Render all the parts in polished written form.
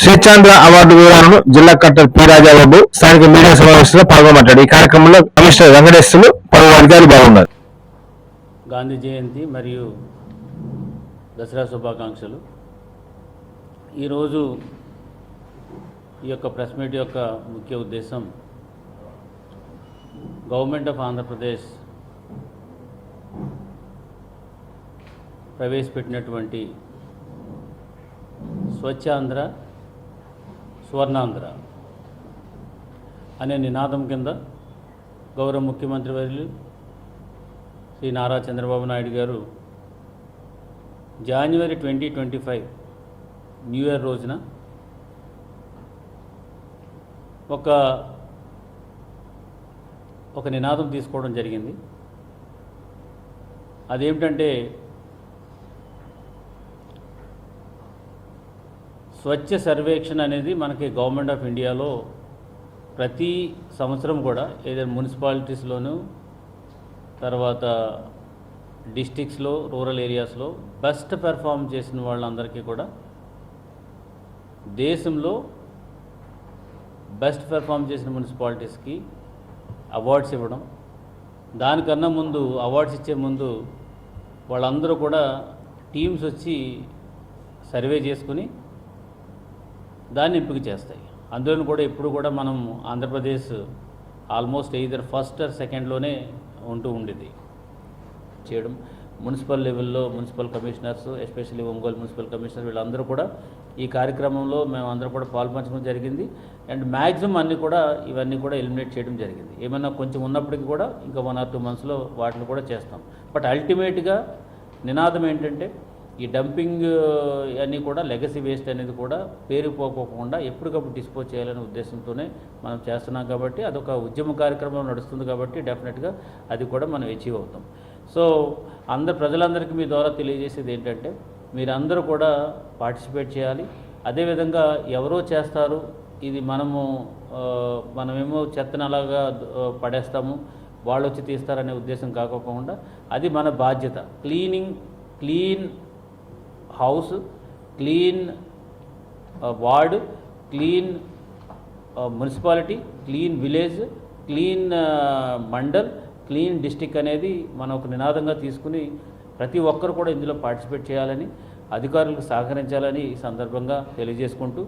స్వేచ్ఛాంధ్ర award వివరాలను జిల్లా collector P Rajababu స్థానిక మీడియా సమావేశంలో పాల్గొన్నారు. ఈ కార్యక్రమంలో కమిషనర్ వెంకటేశ్వర్లు పలువురు అధికారులు పాల్గొన్నారు. గాంధీ జయంతి మరియు దసరా శుభాకాంక్షలు. ఈరోజు ఈ యొక్క ప్రెస్ మీట్ యొక్క ముఖ్య ఉద్దేశం గవర్నమెంట్ ఆఫ్ ఆంధ్రప్రదేశ్ ప్రవేశపెట్టినటువంటి స్వచ్ఛాంధ్ర స్వర్ణాంధ్ర అనే నినాదం కింద గౌరవ ముఖ్యమంత్రి వర్యులు శ్రీ నారా చంద్రబాబు నాయుడు గారు జనవరి 2025 న్యూ ఇయర్ రోజున ఒక నినాదం తీసుకోవడం జరిగింది. అదేమిటంటే స్వచ్ఛ సర్వేక్షణ అనేది మనకి గవర్నమెంట్ ఆఫ్ ఇండియాలో ప్రతి సంవత్సరం కూడా ఏదైనా మున్సిపాలిటీస్లోనూ తర్వాత డిస్ట్రిక్ట్స్లో రూరల్ ఏరియాస్లో బెస్ట్ పెర్ఫామ్ చేసిన వాళ్ళందరికీ కూడా దేశంలో బెస్ట్ పెర్ఫామ్ చేసిన మున్సిపాలిటీస్కి అవార్డ్స్ ఇవ్వడం, దానికన్నా ముందు అవార్డ్స్ ఇచ్చే ముందు వాళ్ళందరూ కూడా టీమ్స్ వచ్చి సర్వే చేసుకుని దాన్ని ఎంపిక చేస్తాయి. అందులో కూడా ఎప్పుడు కూడా మనం Andhra Pradesh almost either first are సెకండ్లోనే ఉంటూ ఉండేది చేయడం. మున్సిపల్ లెవెల్లో municipal commissioners, especially Ongole municipal commissioner వీళ్ళందరూ కూడా ఈ కార్యక్రమంలో మేమందరూ కూడా పాల్పంచడం జరిగింది. అండ్ మ్యాక్సిమం ఇవన్నీ కూడా ఎలిమినేట్ చేయడం జరిగింది. ఏమన్నా కొంచెం ఉన్నప్పటికీ కూడా ఇంకా 1 or 2 monthsలో వాటిని కూడా చేస్తాం. బట్ అల్టిమేట్గా నినాదం ఏంటంటే ఈ డంపింగ్ అన్నీ కూడా లెగసీ వేస్ట్ అనేది కూడా పేరుపోకుండా ఎప్పటికప్పుడు డిస్పోజ్ చేయాలనే ఉద్దేశంతోనే మనం చేస్తున్నాం. కాబట్టి అదొక ఉద్యమ కార్యక్రమం నడుస్తుంది. కాబట్టి డెఫినెట్గా అది కూడా మనం అచీవ్ అవుతాం. సో ప్రజలందరికీ మీ ద్వారా తెలియజేసేది ఏంటంటే మీరందరూ కూడా పార్టిసిపేట్ చేయాలి. అదేవిధంగా ఎవరో చేస్తారు, ఇది మనమేమో చెత్తను అలాగా పడేస్తాము, వాళ్ళు వచ్చి తీస్తారనే ఉద్దేశం కాకుండా అది మన బాధ్యత. Clean house, clean ward, clean municipality, clean village, clean mandal, clean district అనేది మనం ఒక నినాదంగా తీసుకుని ప్రతి ఒక్కరు కూడా ఇందులో పార్టిసిపేట్ చేయాలని, అధికారులకు సహకరించాలని ఈ సందర్భంగా తెలియజేసుకుంటూ,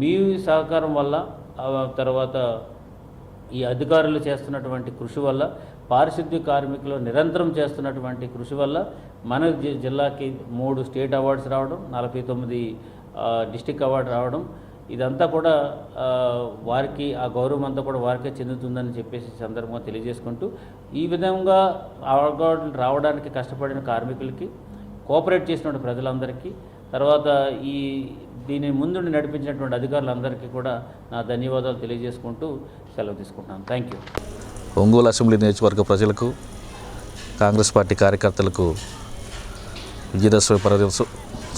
మీ సహకారం వల్ల తర్వాత ఈ అధికారులు చేస్తున్నటువంటి కృషి వల్ల, పారిశుద్ధ్య కార్మికులు నిరంతరం చేస్తున్నటువంటి కృషి వల్ల మన జిల్లాకి 3 స్టేట్ అవార్డ్స్ రావడం, 49 డిస్టిక్ అవార్డు రావడం, ఇదంతా కూడా వారికి ఆ గౌరవం అంతా కూడా వారికే చెందుతుందని చెప్పేసి సందర్భంగా తెలియజేసుకుంటూ, ఈ విధంగా అవార్డులు రావడానికి కష్టపడిన కార్మికులకి, కోఆపరేట్ చేసినటువంటి ప్రజలందరికీ, తర్వాత దీని ముందుండి నడిపించినటువంటి అధికారులందరికీ కూడా నా ధన్యవాదాలు తెలియజేసుకుంటూ సెలవు తీసుకుంటున్నాను. Thank you. ఒంగోలు అసెంబ్లీ నియోజకవర్గ ప్రజలకు, కాంగ్రెస్ పార్టీ కార్యకర్తలకు విజయదశమి పర్వదిన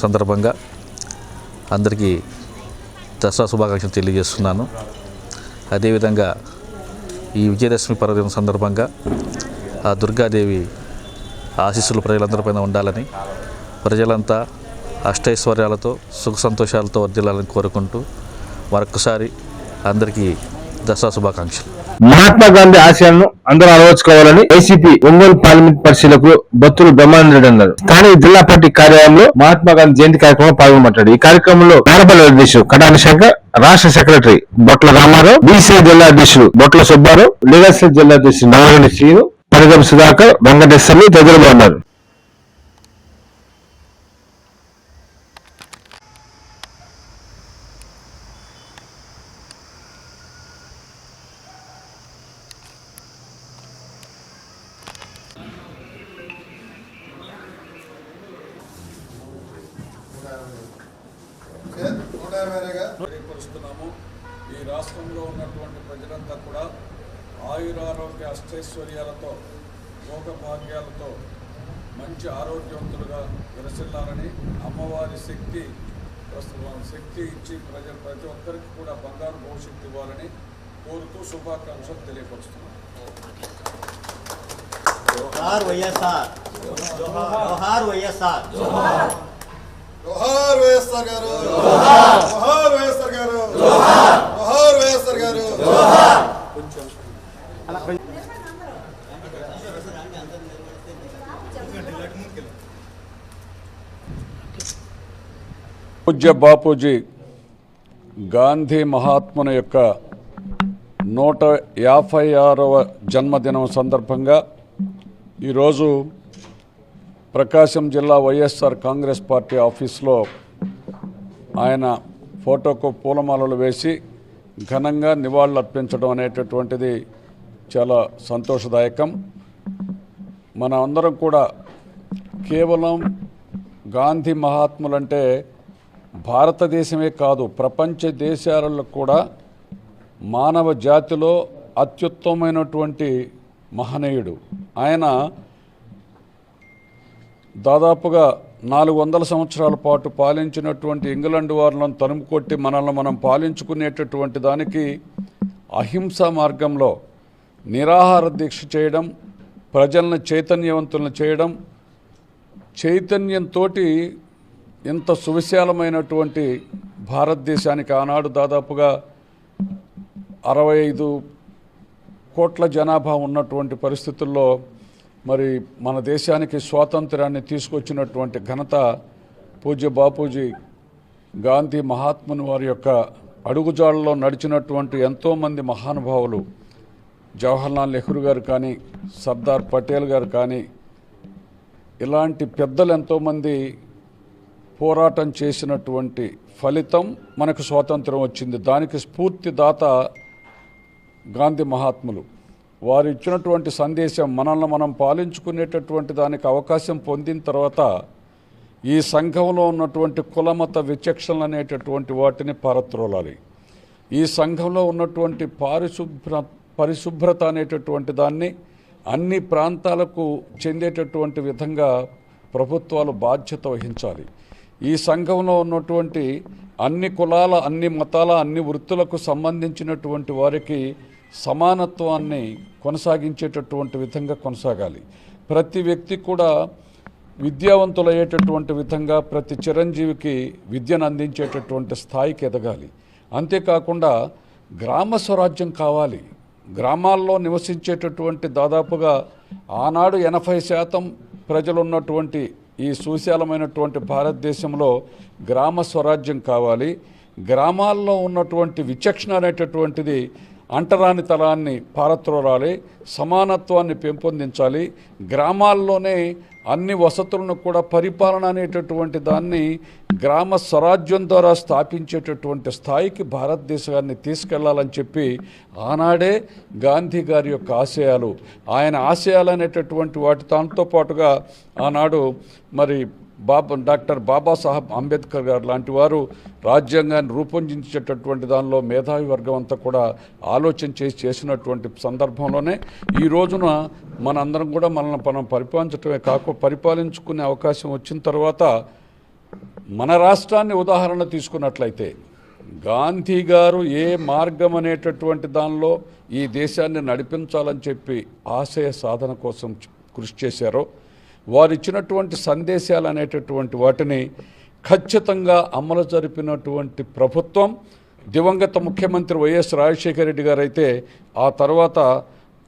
సందర్భంగా అందరికీ దసరా శుభాకాంక్షలు తెలియజేస్తున్నాను. అదేవిధంగా ఈ విజయదశమి పర్వదిన సందర్భంగా ఆ దుర్గాదేవి ఆశీస్సులు ప్రజలందరిపైన ఉండాలని, ప్రజలంతా అష్టైశ్వర్యాలతో సుఖ సంతోషాలతో వర్ధిల్లాలని కోరుకుంటూ మరొకసారి అందరికీ దసరా శుభాకాంక్షలు. మహాత్మా గాంధీ ఆశయాలను అందరూ అలవర్చుకోవాలని ఏసీపీ ఒంగోలు పార్లమెంట్ పరిశీలకులు బత్తులు బ్రహ్మానందరెడ్డి అన్నారు. స్థానిక జిల్లా పార్టీ కార్యాలయంలో మహాత్మా గాంధీ జయంతి కార్యక్రమంలో పాల్గొన్నారు. ఈ కార్యక్రమంలో నారపల్లి అధ్యక్షుడు కటాని శంకర్, రాష్ట్ర సెక్రటరీ బొట్ల రామారావు, బీసీ జిల్లా అధ్యక్షుడు బొట్ల సుబ్బారావు, లీగల్ జిల్లా అధ్యక్షుడు నవగండి శ్రీను, పరిగం సుధాకర్, వెంకటేశ్వర్లు తదితరులు ఉన్నారు. తెలియపరుస్తున్నాము. ఈ రాష్ట్రంలో ఉన్నటువంటి ప్రజలంతా కూడా ఆయురారోగ్య అష్టైశ్వర్యాలతో, భోగభాగ్యాలతో మంచి ఆరోగ్యవంతులుగా విరసిల్లాలని, అమ్మవారి శక్తి ఇచ్చి ప్రతి ఒక్కరికి కూడా బంగారు భవిష్యత్తు ఇవ్వాలని కోరుతూ శుభాకాంక్షలు తెలియపరుస్తున్నాము. జోహార్ వైఎస్ఆర్, జోహార్ వైఎస్ఆర్, జోహార్ వైఎస్ఆర్ గారు, జోహార్ వైఎస్ఆర్ గారు. పూజ్య బాపూజీ గాంధీ మహాత్ముని యొక్క 156వ జన్మదినం సందర్భంగా ఈరోజు ప్రకాశం జిల్లా వైఎస్ఆర్ కాంగ్రెస్ పార్టీ ఆఫీస్లో ఆయన ఫోటోకు పూలమాలలు వేసి ఘనంగా నివాళులు అర్పించడం అనేటటువంటిది చాలా సంతోషదాయకం. మన అందరం కూడా కేవలం గాంధీ మహాత్ములంటే భారతదేశమే కాదు, ప్రపంచ దేశాలలో కూడా మానవ జాతిలో అత్యుత్తమైనటువంటి మహనీయుడు. ఆయన దాదాపుగా 400 సంవత్సరాల పాటు పాలించినటువంటి ఇంగ్లాండ్ వారులను తరుముకొట్టి మనల్ని మనం పాలించుకునేటటువంటి దానికి అహింసా మార్గంలో నిరాహార దీక్ష చేయడం, ప్రజలను చైతన్యవంతులను చేయడం, చైతన్యంతో ఇంత సువిశాలమైనటువంటి భారతదేశానికి ఆనాడు దాదాపుగా 65 కోట్ల జనాభా ఉన్నటువంటి పరిస్థితుల్లో మరి మన దేశానికి స్వాతంత్ర్యాన్ని తీసుకొచ్చినటువంటి ఘనత పూజ్య బాపూజీ గాంధీ మహాత్ముని వారి యొక్క అడుగుజాడల్లో నడిచినటువంటి ఎంతోమంది మహానుభావులు, జవహర్లాల్ నెహ్రూ గారు కానీ, సర్దార్ పటేల్ గారు కానీ, ఇలాంటి పెద్దలు ఎంతోమంది పోరాటం చేసినటువంటి ఫలితం మనకు స్వాతంత్రం వచ్చింది. దానికి స్ఫూర్తిదాత గాంధీ మహాత్ములు. వారు ఇచ్చినటువంటి సందేశం మనల్ని మనం పాలించుకునేటటువంటి దానికి అవకాశం పొందిన తర్వాత ఈ సంఘంలో ఉన్నటువంటి కులమత విచక్షణలు అనేటటువంటి వాటిని పారత్రోలాలి. ఈ సంఘంలో ఉన్నటువంటి పరిశుభ్రత అనేటటువంటి దాన్ని అన్ని ప్రాంతాలకు చెందేటటువంటి విధంగా ప్రభుత్వాలు బాధ్యత వహించాలి. ఈ సంఘంలో ఉన్నటువంటి అన్ని కులాల, అన్ని మతాల, అన్ని వృత్తులకు సంబంధించినటువంటి వారికి సమానత్వాన్ని కొనసాగించేటటువంటి విధంగా కొనసాగాలి. ప్రతి వ్యక్తి కూడా విద్యావంతులయ్యేటటువంటి విధంగా ప్రతి చిరంజీవికి విద్యను అందించేటటువంటి స్థాయికి ఎదగాలి. అంతేకాకుండా గ్రామ స్వరాజ్యం కావాలి. గ్రామాల్లో నివసించేటటువంటి దాదాపుగా ఆనాడు 80% ప్రజలు ఉన్నటువంటి ఈ సువిశాలమైనటువంటి భారతదేశంలో గ్రామ స్వరాజ్యం కావాలి. గ్రామాల్లో ఉన్నటువంటి విచక్షణ అనేటటువంటిది అంటరాని తరాన్ని పారత్రోలాలి, సమానత్వాన్ని పెంపొందించాలి. గ్రామాల్లోనే అన్ని వసతులను కూడా పరిపాలన అనేటటువంటి దాన్ని గ్రామ స్వరాజ్యం ద్వారా స్థాపించేటటువంటి స్థాయికి భారతదేశాన్ని తీసుకెళ్లాలని చెప్పి ఆనాడే గాంధీ గారి యొక్క ఆశయాలు, ఆయన ఆశయాలు అనేటటువంటి వాటి దాంతో పాటుగా ఆనాడు మరి డాక్టర్ బాబాసాహెబ్ అంబేద్కర్ గారు లాంటి వారు రాజ్యాంగాన్ని రూపొందించేటటువంటి దానిలో మేధావి వర్గం అంతా కూడా ఆలోచన చేసినటువంటి సందర్భంలోనే ఈ రోజున మనందరం కూడా మనల్ని మనం పరిపాలించడమే పరిపాలించుకునే అవకాశం వచ్చిన తర్వాత మన రాష్ట్రాన్ని ఉదాహరణ తీసుకున్నట్లయితే గాంధీ గారు ఏ మార్గం అనేటటువంటి దానిలో ఈ దేశాన్ని నడిపించాలని చెప్పి ఆశయ సాధన కోసం కృషి చేశారో, వారు ఇచ్చినటువంటి సందేశాలు అనేటటువంటి వాటిని ఖచ్చితంగా అమలు జరిపినటువంటి ప్రభుత్వం దివంగత ముఖ్యమంత్రి వైఎస్ రాజశేఖర రెడ్డి గారు అయితే, ఆ తర్వాత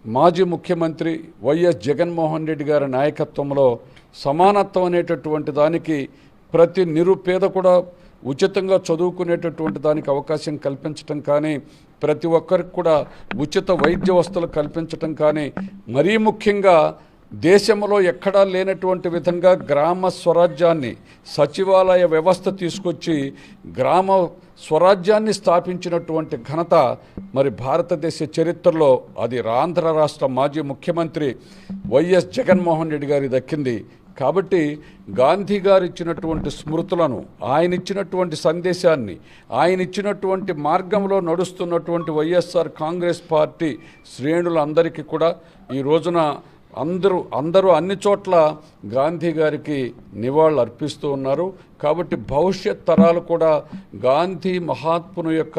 మాజీ ముఖ్యమంత్రి వైఎస్ జగన్మోహన్ రెడ్డి గారి నాయకత్వంలో సమానత్వం అనేటటువంటి దానికి ప్రతి నిరుపేద కూడా ఉచితంగా చదువుకునేటటువంటి దానికి అవకాశం కల్పించటం కానీ, ప్రతి ఒక్కరికి కూడా ఉచిత వైద్య వసతులు కల్పించటం కానీ, మరీ ముఖ్యంగా దేశంలో ఎక్కడా లేనటువంటి విధంగా గ్రామ స్వరాజ్యాన్ని, సచివాలయ వ్యవస్థ తీసుకొచ్చి గ్రామ స్వరాజ్యాన్ని స్థాపించినటువంటి ఘనత మరి భారతదేశ చరిత్రలో అది ఆంధ్ర రాష్ట్ర మాజీ ముఖ్యమంత్రి వైఎస్ జగన్మోహన్ రెడ్డి గారికి దక్కింది. కాబట్టి గాంధీ గారు ఇచ్చినటువంటి స్మృతులను, ఆయన ఇచ్చినటువంటి సందేశాన్ని, ఆయన ఇచ్చినటువంటి మార్గంలో నడుస్తున్నటువంటి వైఎస్ఆర్ కాంగ్రెస్ పార్టీ శ్రేణులందరికీ కూడా ఈ రోజున అందరూ అన్ని చోట్ల గాంధీ గారికి నివాళులు అర్పిస్తూ ఉన్నారు. కాబట్టి భవిష్యత్ తరాలు కూడా గాంధీ మహాత్ముని యొక్క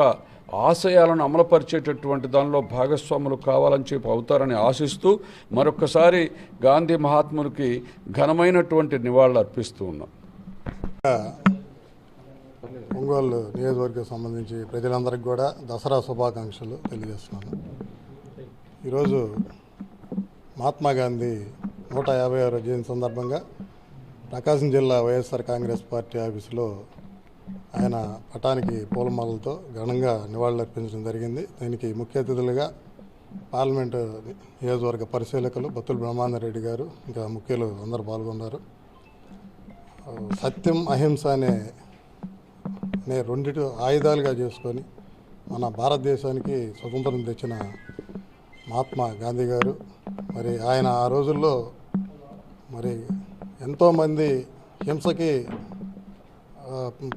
ఆశయాలను అమలుపరిచేటటువంటి దానిలో భాగస్వాములు కావాలని చెప్పి అవుతారని ఆశిస్తూ మరొకసారి గాంధీ మహాత్మునికి ఘనమైనటువంటి నివాళులు అర్పిస్తూ ఉన్నాం. ఒంగోలు నియోజకవర్గం సంబంధించి ప్రజలందరికీ కూడా దసరా శుభాకాంక్షలు తెలియజేస్తున్నాను. ఈరోజు మహాత్మా గాంధీ 156వ జయంతి సందర్భంగా ప్రకాశం జిల్లా వైఎస్ఆర్ కాంగ్రెస్ పార్టీ ఆఫీసులో ఆయన పటానికి పూలమాలలతో ఘనంగా నివాళులర్పించడం జరిగింది. దీనికి ముఖ్య అతిథులుగా పార్లమెంటు నియోజకవర్గ పరిశీలకులు బత్తుల బ్రహ్మానందరెడ్డి గారు, ఇంకా ముఖ్యులు అందరూ పాల్గొన్నారు. సత్యం, అహింస అనే రెండిటి ఆయుధాలుగా చేసుకొని మన భారతదేశానికి స్వతంత్రం తెచ్చిన మహాత్మా గాంధీ గారు, మరి ఆయన ఆ రోజుల్లో మరి ఎంతోమంది హింసకి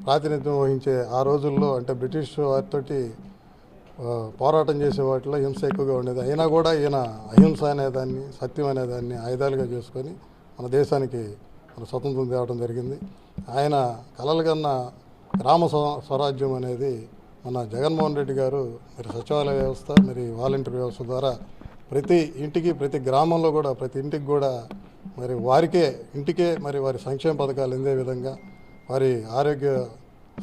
ప్రాతినిధ్యం వహించే ఆ రోజుల్లో, అంటే బ్రిటిష్ వారితోటి పోరాటం చేసే వాటిలో హింస ఎక్కువగా ఉండేది. అయినా కూడా ఈయన అహింస అనేదాన్ని, సత్యం అనేదాన్ని ఆయుధాలుగా చేసుకొని మన దేశానికి మన స్వతంత్రం తేవడం జరిగింది. ఆయన కలలు కన్నా గ్రామ స్వరాజ్యం అనేది మన జగన్మోహన్ రెడ్డి గారు మరి సచివాలయ వ్యవస్థ, మరి వాలంటీర్ వ్యవస్థ ద్వారా ప్రతి ఇంటికి, ప్రతి గ్రామంలో కూడా ప్రతి ఇంటికి కూడా మరి వారికే ఇంటికే మరి వారి సంక్షేమ పథకాలు అందే విధంగా, వారి ఆరోగ్య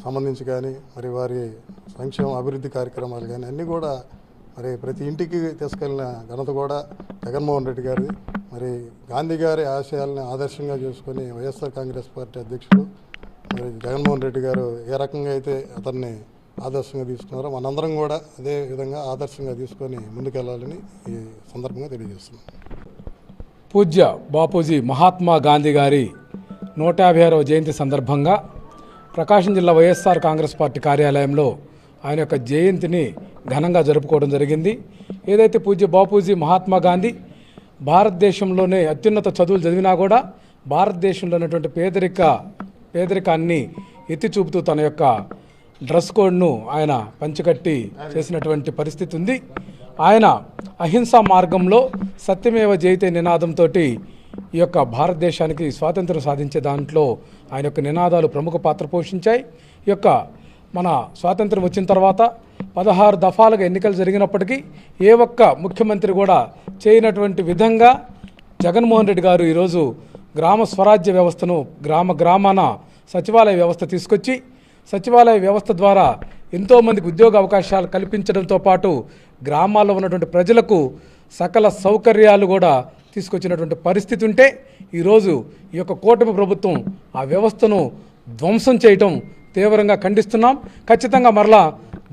సంబంధించి కానీ, మరి వారి సంక్షేమ అభివృద్ధి కార్యక్రమాలు కానీ అన్నీ కూడా మరి ప్రతి ఇంటికి తీసుకెళ్ళిన ఘనత కూడా జగన్మోహన్ రెడ్డి గారిది. మరి గాంధీ గారి ఆశయాలను ఆదర్శంగా చేసుకొని వైఎస్ఆర్ కాంగ్రెస్ పార్టీ అధ్యక్షుడు మరి జగన్మోహన్ రెడ్డి గారు ఏ రకంగా అయితే అతన్ని ఆదర్శంగా తీసుకున్నారో మనందరం కూడా అదే విధంగా ఆదర్శంగా తీసుకొని ముందుకెళ్లాలని ఈ సందర్భంగా తెలియజేస్తున్నాం. పూజ్య బాపూజీ మహాత్మా గాంధీ గారి 156వ జయంతి సందర్భంగా ప్రకాశం జిల్లా వైఎస్ఆర్ కాంగ్రెస్ పార్టీ కార్యాలయంలో ఆయన యొక్క జయంతిని ఘనంగా జరుపుకోవడం జరిగింది. ఏదైతే పూజ్య బాపూజీ మహాత్మా గాంధీ భారతదేశంలోనే అత్యున్నత చదువులు చదివినా కూడా భారతదేశంలో ఉన్నటువంటి పేదరికాన్ని ఎత్తి చూపుతూ తన యొక్క డ్రెస్ కోడ్ను ఆయన పంచికట్టి చేసినటువంటి పరిస్థితి ఉంది. ఆయన అహింసా మార్గంలో సత్యమేవ జయతే నినాదంతో ఈ యొక్క భారతదేశానికి స్వాతంత్రం సాధించే దాంట్లో ఆయన యొక్క నినాదాలు ప్రముఖ పాత్ర పోషించాయి. ఈ యొక్క మన స్వాతంత్రం వచ్చిన తర్వాత 16 దఫాలుగా ఎన్నికలు జరిగినప్పటికీ ఏ ఒక్క ముఖ్యమంత్రి కూడా చేయనటువంటి విధంగా జగన్మోహన్ రెడ్డి గారు ఈరోజు గ్రామ స్వరాజ్య వ్యవస్థను గ్రామాన సచివాలయ వ్యవస్థ తీసుకొచ్చి సచివాలయ వ్యవస్థ ద్వారా ఎంతోమందికి ఉద్యోగ అవకాశాలు కల్పించడంతో పాటు గ్రామాల్లో ఉన్నటువంటి ప్రజలకు సకల సౌకర్యాలు కూడా తీసుకొచ్చినటువంటి పరిస్థితి ఉంటే ఈరోజు ఈ యొక్క కూటమి ప్రభుత్వం ఆ వ్యవస్థను ధ్వంసం చేయటం తీవ్రంగా ఖండిస్తున్నాం. ఖచ్చితంగా మరలా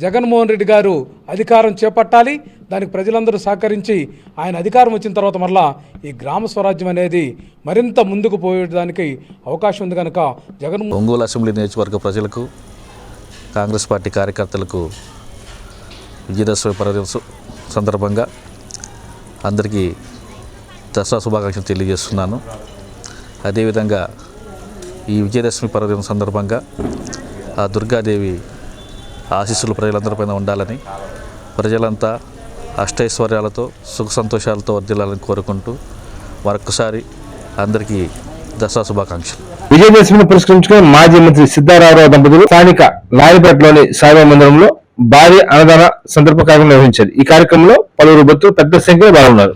జగన్మోహన్ రెడ్డి గారు అధికారం చేపట్టాలి. దానికి ప్రజలందరూ సహకరించి ఆయన అధికారం వచ్చిన తర్వాత మరలా ఈ గ్రామ స్వరాజ్యం అనేది మరింత ముందుకు పోయేదానికి అవకాశం ఉంది కనుక ఒంగోలు అసెంబ్లీ నియోజకవర్గ ప్రజలకు, కాంగ్రెస్ పార్టీ కార్యకర్తలకు విజయదశమి పర్వదినం సందర్భంగా అందరికీ దసరా శుభాకాంక్షలు తెలియజేస్తున్నాను. అదేవిధంగా ఈ విజయదశమి పర్వదినం సందర్భంగా ఆ దుర్గాదేవి ఆశీస్సులు ప్రజలందరిపైన ఉండాలని, ప్రజలంతా అష్టైశ్వర్యాలతో సుఖ సంతోషాలతో వర్ధిల్లాలని కోరుకుంటూ మరొకసారి అందరికీ దసరా శుభాకాంక్షలు. విజయదశమిని పురస్కరించుకుని మాజీ మంత్రి సిద్ధారామరావు దంపతులు స్థానిక లాయపేటలోని సాయిబాబా మందిరంలో భారీ అన్నదాన సందర్భ కార్యక్రమం నిర్వహించారు. ఈ కార్యక్రమంలో పలువురు భక్తులు పెద్ద సంఖ్యలో పాల్గొన్నారు.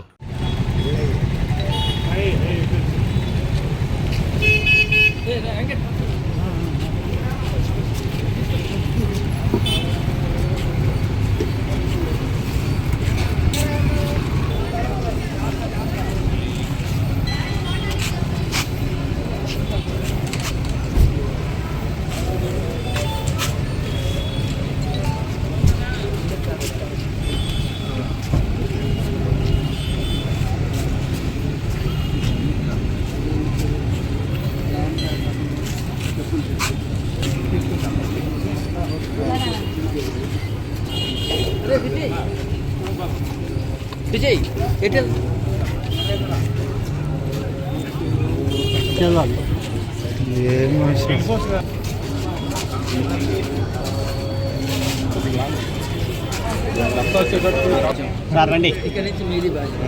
విజయ్ ఎటెల్ సార్ రండి. ఇక్కడ నుంచి మీది బాధ్యత.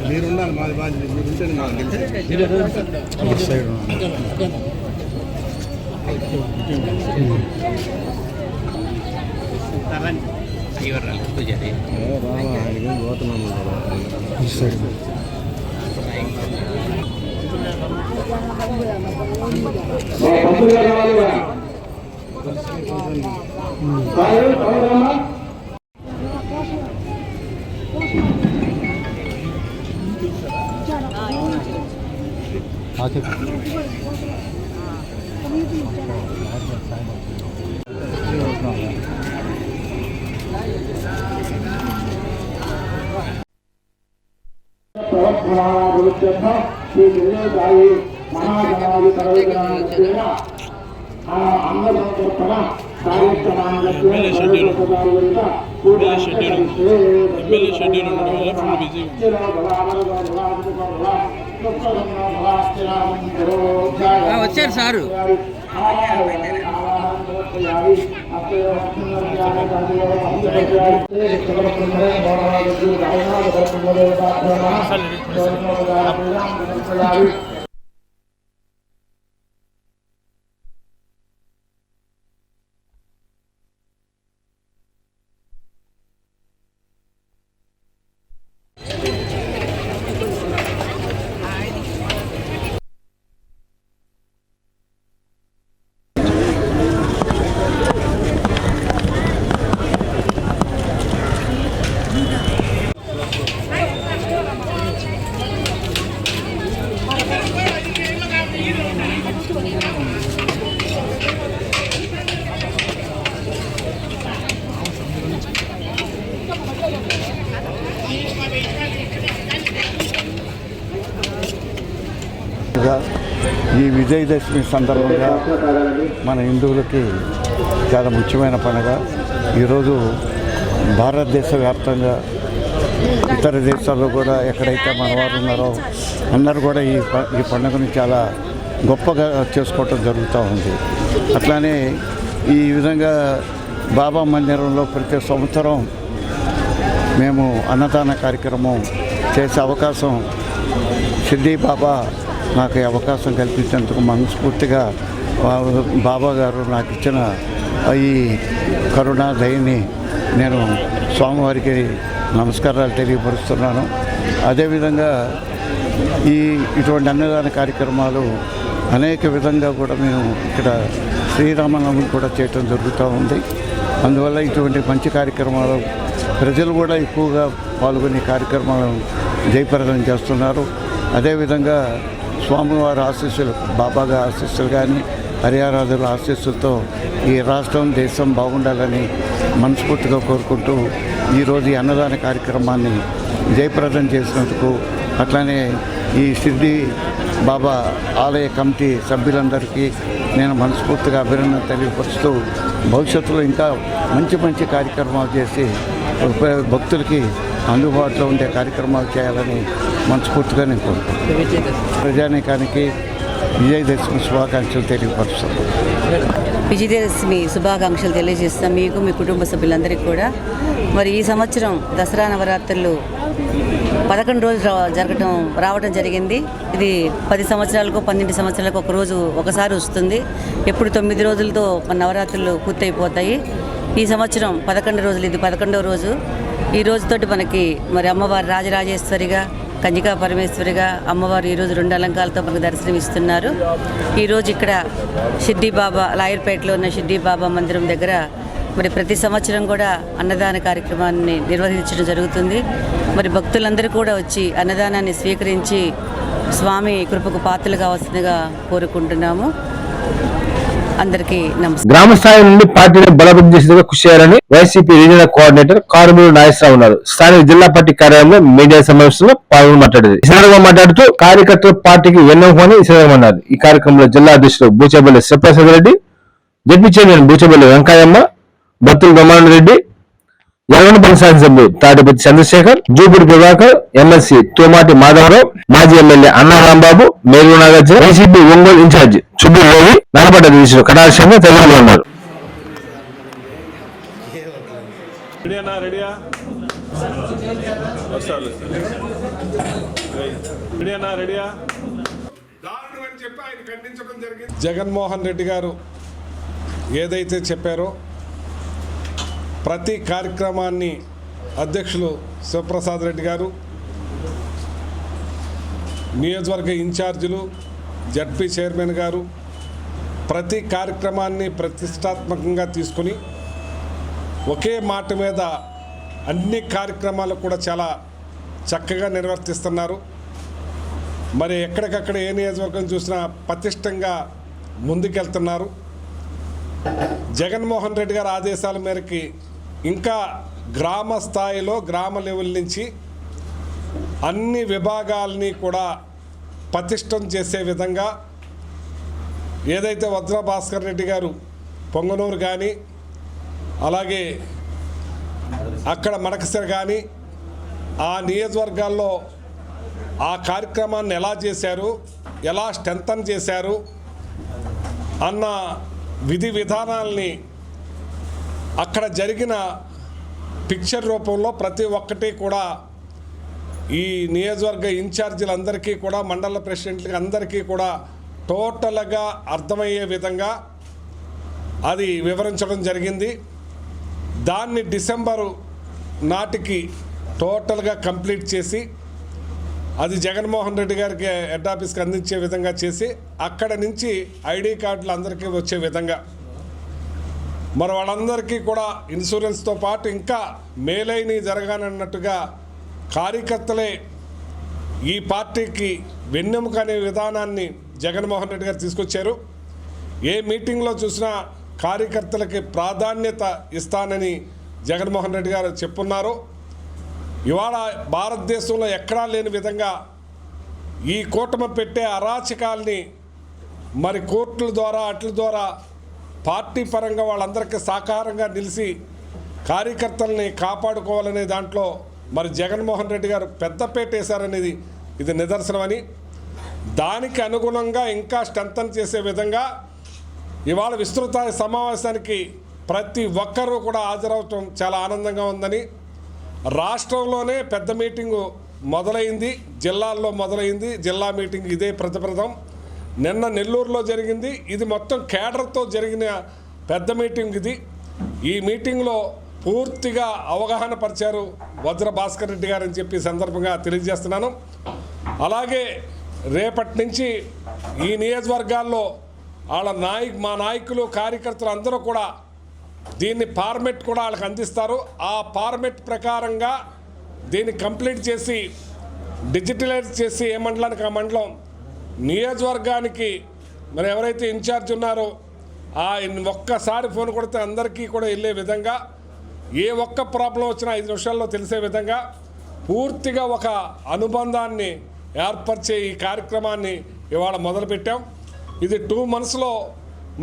మీరున్నారు, మాది బాధ్యత. మీరు ఉంటే సార్ రండి. అయ్యో రాలేదు పూజారి. ఓకే. వచ్చారు సారు. ఈ విజయదశమి సందర్భంగా మన హిందువులకి చాలా ముఖ్యమైన పండుగ. ఈరోజు భారతదేశ వ్యాప్తంగా ఇతర దేశాల్లో కూడా ఎక్కడైతే మనవారు ఉన్నారో అందరూ కూడా ఈ పండుగని చాలా గొప్పగా చేసుకోవటం జరుగుతూ ఉంది. అట్లానే ఈ విధంగా బాబా మందిరంలో ప్రతి సంవత్సరం మేము అన్నదాన కార్యక్రమం చేసే అవకాశం షిర్డీ బాబా నాకు ఈ అవకాశం కల్పించేందుకు మనస్ఫూర్తిగా బాబా గారు నాకు ఇచ్చిన ఈ కరుణ దయని నేను స్వామివారికి నమస్కారాలు తెలియపరుస్తున్నాను. అదేవిధంగా ఇటువంటి అన్నదాన కార్యక్రమాలు అనేక విధంగా కూడా మేము ఇక్కడ శ్రీరామనవమి కూడా చేయటం జరుగుతూ ఉంది. అందువల్ల ఇటువంటి మంచి కార్యక్రమాలు ప్రజలు కూడా ఎక్కువగా పాల్గొనే కార్యక్రమాలను జయప్రదం చేస్తున్నారు. అదేవిధంగా స్వామివారి ఆశీస్సులు, బాబాగా ఆశీస్సులు కానీ హరిహరాదుల ఆశీస్సులతో ఈ రాష్ట్రం దేశం బాగుండాలని మనస్ఫూర్తిగా కోరుకుంటూ ఈరోజు ఈ అన్నదాన కార్యక్రమాన్ని జయప్రదం చేసినందుకు, అట్లానే ఈ షిర్డీ బాబా ఆలయ కమిటీ సభ్యులందరికీ నేను మనస్ఫూర్తిగా అభినందన తెలియపరుస్తూ భవిష్యత్తులో ఇంకా మంచి మంచి కార్యక్రమాలు చేసి భక్తులకి అందుబాటులో ఉండే కార్యక్రమాలు చేయాలని మనస్ఫూర్తిగా నేను కోరుకుంటున్నాను. ప్రజానీకానికి విజయదశమి శుభాకాంక్షలు తెలియపరుస్తాను. విజయదశమి శుభాకాంక్షలు తెలియజేస్తాం మీకు, మీ కుటుంబ సభ్యులందరికీ కూడా. మరి ఈ సంవత్సరం దసరా నవరాత్రులు 11 రోజులు రావడం జరిగింది. ఇది 10 సంవత్సరాలకు 12 సంవత్సరాలకు ఒకసారి వస్తుంది. ఎప్పుడు 9 రోజులతో మన నవరాత్రులు పూర్తయిపోతాయి. ఈ సంవత్సరం 11 రోజులు, ఇది 11వ రోజు. ఈ రోజుతోటి మనకి మరి అమ్మవారు రాజరాజేశ్వరిగా, కంచికా పరమేశ్వరిగా అమ్మవారు ఈరోజు 2 అలంకారాలతో మనకు దర్శనం ఇస్తున్నారు. ఈరోజు ఇక్కడ షిర్డీ బాబా, లాయర్పేటలో ఉన్న షిర్డీ బాబా మందిరం దగ్గర మరి ప్రతి సంవత్సరం కూడా అన్నదాన కార్యక్రమాన్ని నిర్వహించడం జరుగుతుంది. మరి భక్తులందరూ కూడా వచ్చి అన్నదానాన్ని స్వీకరించి స్వామి కృపకు పాత్రలు కావాల్సిందిగా కోరుకుంటున్నాము. అందరికీ నమస్కారం. గ్రామ స్థాయి నుండి పార్టీని బలోపేతం చేసేందుకు కృషి చేయాలని వైసీపీ రీజనల్ కోఆర్డినేటర్ కారుమూరు నాగేశ్వరరావు ఉన్నారు. స్థానిక జిల్లా పార్టీ కార్యాలయంలో మీడియా సమావేశంలో పాల్గొని మాట్లాడింది. ఈ సందర్భంగా మాట్లాడుతూ కార్యకర్తలు పార్టీకి వెన్నెముకని అన్నారు. ఈ కార్యక్రమంలో జిల్లా అధ్యక్షుడు బూచేపల్లి శివప్రసాద్ రెడ్డి, జడ్పీ చైర్మన్ బూచేపల్లి వెంకయ్యమ్మ, బత్తుల బ్రహ్మానంద రెడ్డి, యలగొండపల్లి శాసనసభ్యులు తాటిపత్తి చంద్రశేఖర్, జూపూడి ప్రభాకర్, ఎమ్మెల్సీ తోమాటి మాధవరావు, మాజీ ఎమ్మెల్యే అన్నా రాంబాబు, మేరు నాగార్జున, వైసీపీ ఒంగోలు ఇన్ఛార్జ్ చుబ్బు రవి, నలపడ్డ అధ్యక్షుడు కటాక్షంగా తదితరులు ఉన్నారు. జగన్మోహన్ రెడ్డి గారు ఏదైతే చెప్పారో ప్రతి కార్యక్రమాన్ని అధ్యక్షులు శివప్రసాద్ రెడ్డి గారు, నియోజకవర్గ ఇన్ఛార్జీలు, జడ్పీ చైర్మన్ గారు ప్రతి కార్యక్రమాన్ని ప్రతిష్టాత్మకంగా తీసుకుని ఒకే మాట మీద అన్ని కార్యక్రమాలు కూడా చాలా చక్కగా నిర్వర్తిస్తున్నారు. మరి ఎక్కడికక్కడ ఏ నియోజకవర్గం చూసినా పటిష్టంగా ముందుకెళ్తున్నారు. జగన్మోహన్ రెడ్డి గారి ఆదేశాల మేరకి ఇంకా గ్రామ స్థాయిలో గ్రామ లెవెల్ నుంచి అన్ని విభాగాలని కూడా పటిష్టం చేసే విధంగా ఏదైతే వజ్ర భాస్కర్ రెడ్డి గారు పొంగనూరు కానీ అలాగే అక్కడ మడకసిర కానీ ఆ నియోజకవర్గాల్లో ఆ కార్యక్రమాన్ని ఎలా చేశారు, ఎలా స్ట్రెంథన్ చేశారు అన్న విధి విధానాల్ని అక్కడ జరిగిన పిక్చర్ రూపంలో ప్రతి ఒక్కటి కూడా ఈ నియోజకవర్గ ఇన్ఛార్జీలందరికీ కూడా మండల ప్రెసిడెంట్లకి అందరికీ కూడా టోటల్గా అర్థమయ్యే విధంగా అది వివరించడం జరిగింది. దాన్ని డిసెంబరు నాటికి టోటల్గా కంప్లీట్ చేసి అది జగన్మోహన్ రెడ్డి గారికి హెడ్ ఆఫీస్కి అందించే విధంగా చేసి అక్కడ నుంచి ఐడి కార్డులు అందరికీ వచ్చే విధంగా మరి వాళ్ళందరికీ కూడా ఇన్సూరెన్స్తో పాటు ఇంకా మేలైన జరగానన్నట్టుగా కార్యకర్తలే ఈ పార్టీకి వెన్నెముక అనే విధానాన్ని జగన్మోహన్ రెడ్డి గారు తీసుకొచ్చారు. ఏ మీటింగ్లో చూసినా కార్యకర్తలకి ప్రాధాన్యత ఇస్తానని జగన్మోహన్ రెడ్డి గారు చెప్పున్నారు. ఇవాళ భారతదేశంలో ఎక్కడా లేని విధంగా ఈ కూటమి పెట్టే అరాచకాల్ని మరి కోర్టుల ద్వారా అట్ల ద్వారా పార్టీ పరంగా వాళ్ళందరికీ సహకారంగా నిలిచి కార్యకర్తల్ని కాపాడుకోవాలనే దాంట్లో మరి జగన్మోహన్ రెడ్డి గారు పెద్దపేట వేశారనేది ఇది నిదర్శనమని, దానికి అనుగుణంగా ఇంకా స్ట్రెంథన్ చేసే విధంగా ఇవాళ విస్తృత సమావేశానికి ప్రతి ఒక్కరూ కూడా హాజరవటం చాలా ఆనందంగా ఉందని, రాష్ట్రంలోనే పెద్ద మీటింగు మొదలైంది, జిల్లాల్లో మొదలైంది. జిల్లా మీటింగ్ ఇదే ప్రతిప్రదం. నిన్న నెల్లూరులో జరిగింది. ఇది మొత్తం కేడర్తో జరిగిన పెద్ద మీటింగ్ ఇది. ఈ మీటింగ్లో పూర్తిగా అవగాహన పరిచారు వజ్ర భాస్కర్ రెడ్డి గారు అని చెప్పి సందర్భంగా తెలియజేస్తున్నాను. అలాగే రేపటి నుంచి ఈ నియోజకవర్గాల్లో మా నాయకులు కార్యకర్తలు అందరూ కూడా దీన్ని ఫార్మెట్ కూడా వాళ్ళకి అందిస్తారు. ఆ ఫార్మెట్ ప్రకారంగా దీన్ని కంప్లీట్ చేసి డిజిటలైజ్ చేసి ఏ మండలానికి ఆ మండలం నియోజకవర్గానికి మరి ఎవరైతే ఇన్ఛార్జ్ ఉన్నారో ఒక్కసారి ఫోన్ కొడితే అందరికీ కూడా వెళ్ళే విధంగా, ఏ ఒక్క ప్రాబ్లం వచ్చినా 5 నిమిషాల్లో తెలిసే విధంగా పూర్తిగా ఒక అనుబంధాన్ని ఏర్పరిచే ఈ కార్యక్రమాన్ని ఇవాళ మొదలుపెట్టాం. ఇది 2 monthsలో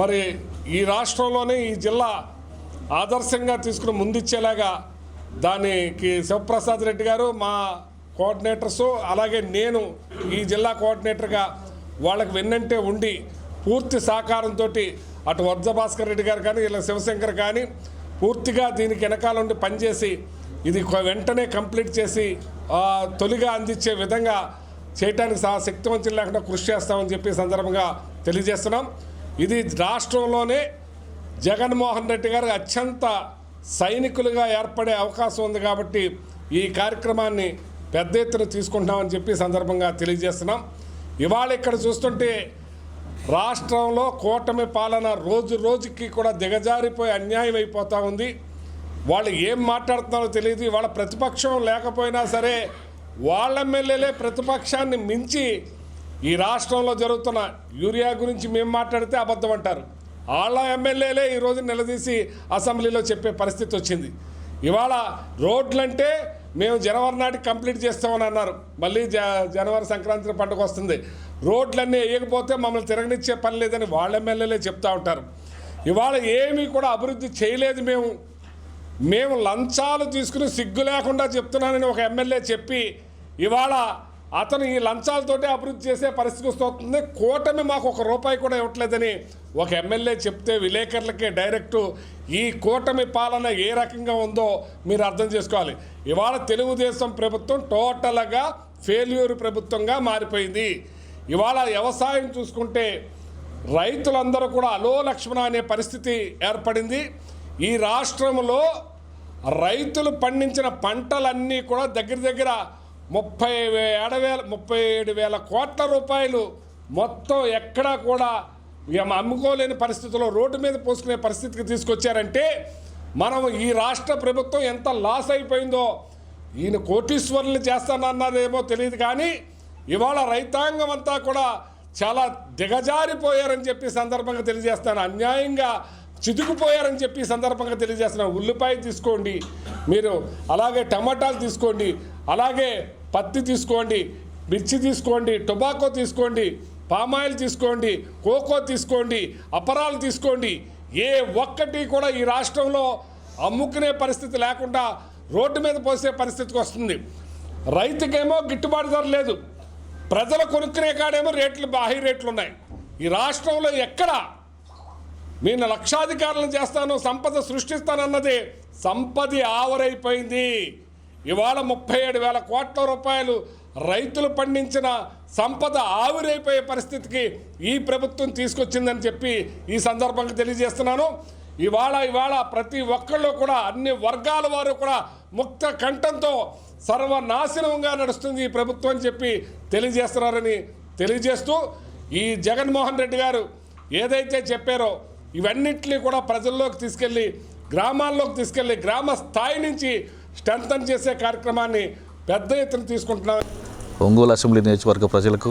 మరి ఈ రాష్ట్రంలోనే ఈ జిల్లా ఆదర్శంగా తీసుకుని ముందిచ్చేలాగా దానికి శివప్రసాద్ రెడ్డి గారు మా కోఆర్డినేటర్సు అలాగే నేను ఈ జిల్లా కోఆర్డినేటర్గా వాళ్ళకి వెన్నంటే ఉండి పూర్తి సహకారంతో అటు వజ్ర భాస్కర్ రెడ్డి గారు కానీ ఇలా శివశంకర్ కానీ పూర్తిగా దీనికి వెనకాల ఉండి పనిచేసి ఇది వెంటనే కంప్లీట్ చేసి తొలిగా అందించే విధంగా చేయడానికి శక్తివంతం లేకుండా కృషి చేస్తామని చెప్పి సందర్భంగా తెలియజేస్తున్నాం. ఇది రాష్ట్రంలోనే జగన్మోహన్ రెడ్డి గారు అత్యంత సైనికులుగా ఏర్పడే అవకాశం ఉంది కాబట్టి ఈ కార్యక్రమాన్ని పెద్ద ఎత్తున తీసుకుంటున్నామని చెప్పి సందర్భంగా తెలియజేస్తున్నాం. ఇవాళ ఇక్కడ చూస్తుంటే రాష్ట్రంలో కూటమి పాలన రోజు రోజుకి కూడా దిగజారిపోయి అన్యాయం అయిపోతూ ఉంది. వాళ్ళు ఏం మాట్లాడుతున్నారో తెలియదు. వాళ్ళ ప్రతిపక్షం లేకపోయినా సరే వాళ్ళ ఎమ్మెల్యేలే ప్రతిపక్షాన్ని మించి ఈ రాష్ట్రంలో జరుగుతున్న యూరియా గురించి మేము మాట్లాడితే అబద్ధం అంటారు. వాళ్ళ ఎమ్మెల్యేలే ఈరోజు నిలదీసి అసెంబ్లీలో చెప్పే పరిస్థితి వచ్చింది. ఇవాళ రోడ్లంటే మేము జనవరి నాటికి కంప్లీట్ చేస్తామని అన్నారు. మళ్ళీ జనవరి సంక్రాంతి పండుగ వస్తుంది. రోడ్లన్నీ వేయకపోతే మమ్మల్ని తిరగనిచ్చే పని లేదని వాళ్ళ ఎమ్మెల్యేలే చెప్తూ ఉంటారు. ఇవాళ ఏమీ కూడా అభివృద్ధి చేయలేదు. మేము లంచాలు తీసుకుని సిగ్గు లేకుండా చెప్తున్నానని ఒక ఎమ్మెల్యే చెప్పి ఇవాళ అతను ఈ లంచాలతోటే అభివృద్ధి చేసే పరిస్థితి వస్తుంది. కూటమి మాకు ₹1 కూడా ఇవ్వట్లేదని ఒక ఎమ్మెల్యే చెప్తే విలేకరులకే డైరెక్టు ఈ కూటమి పాలన ఏ రకంగా ఉందో మీరు అర్థం చేసుకోవాలి. ఇవాళ తెలుగుదేశం ప్రభుత్వం టోటల్గా ఫెయిల్యూర్ ప్రభుత్వంగా మారిపోయింది. ఇవాళ వ్యవసాయం చూసుకుంటే రైతులందరూ కూడా అలో లక్ష్మణ అనే పరిస్థితి ఏర్పడింది. ఈ రాష్ట్రంలో రైతులు పండించిన పంటలన్నీ కూడా దగ్గర 37,000 కోట్ల రూపాయలు మొత్తం ఎక్కడా కూడా అమ్ముకోలేని పరిస్థితుల్లో రోడ్డు మీద పోసుకునే పరిస్థితికి తీసుకొచ్చారంటే మనం ఈ రాష్ట్ర ప్రభుత్వం ఎంత లాస్ అయిపోయిందో. ఈయన కోటీశ్వరులు చేస్తానన్నదేమో తెలియదు కానీ ఇవాళ రైతాంగం అంతా కూడా చాలా దిగజారిపోయారని చెప్పి సందర్భంగా తెలియజేస్తాను. అన్యాయంగా చితికిపోయారని చెప్పి ఈ సందర్భంగా తెలియజేస్తున్నాం. ఉల్లిపాయ తీసుకోండి మీరు, అలాగే టమాటాలు తీసుకోండి, అలాగే పత్తి తీసుకోండి, మిర్చి తీసుకోండి, టొబాకో తీసుకోండి, పామాయిల్ తీసుకోండి, కోకో తీసుకోండి, అపరాలు తీసుకోండి. ఏ ఒక్కటి కూడా ఈ రాష్ట్రంలో అమ్ముకునే పరిస్థితి లేకుండా రోడ్డు మీద పోసే పరిస్థితికి వస్తుంది. రైతుకేమో గిట్టుబాటు ధర లేదు, ప్రజలు కొనుక్కునే కాడేమో రేట్లు హై రేట్లు ఉన్నాయి. ఈ రాష్ట్రంలో ఎక్కడ నేను లక్షాధికారులను చేస్తాను, సంపద సృష్టిస్తానన్నది సంపద ఆవరైపోయింది. ఇవాళ 37,000 కోట్ల రూపాయలు రైతులు పండించిన సంపద ఆవిరైపోయే పరిస్థితికి ఈ ప్రభుత్వం తీసుకొచ్చిందని చెప్పి ఈ సందర్భంగా తెలియజేస్తున్నాను. ఇవాళ ప్రతి ఒక్కళ్ళు కూడా అన్ని వర్గాల వారు కూడా ముక్త కంఠంతో సర్వనాశనంగా నడుస్తుంది ఈ ప్రభుత్వం అని చెప్పి తెలియజేస్తున్నారని తెలియజేస్తూ, ఈ జగన్మోహన్ రెడ్డి గారు ఏదైతే చెప్పారో ఇవన్నిటినీ కూడా ప్రజల్లోకి తీసుకెళ్ళి, గ్రామాల్లోకి తీసుకెళ్ళి, గ్రామ స్థాయి నుంచి స్ట్రెంథన్ చేసే కార్యక్రమాన్ని పెద్ద ఎత్తున తీసుకుంటున్నాం. ఒంగోలు అసెంబ్లీ నియోజకవర్గ ప్రజలకు,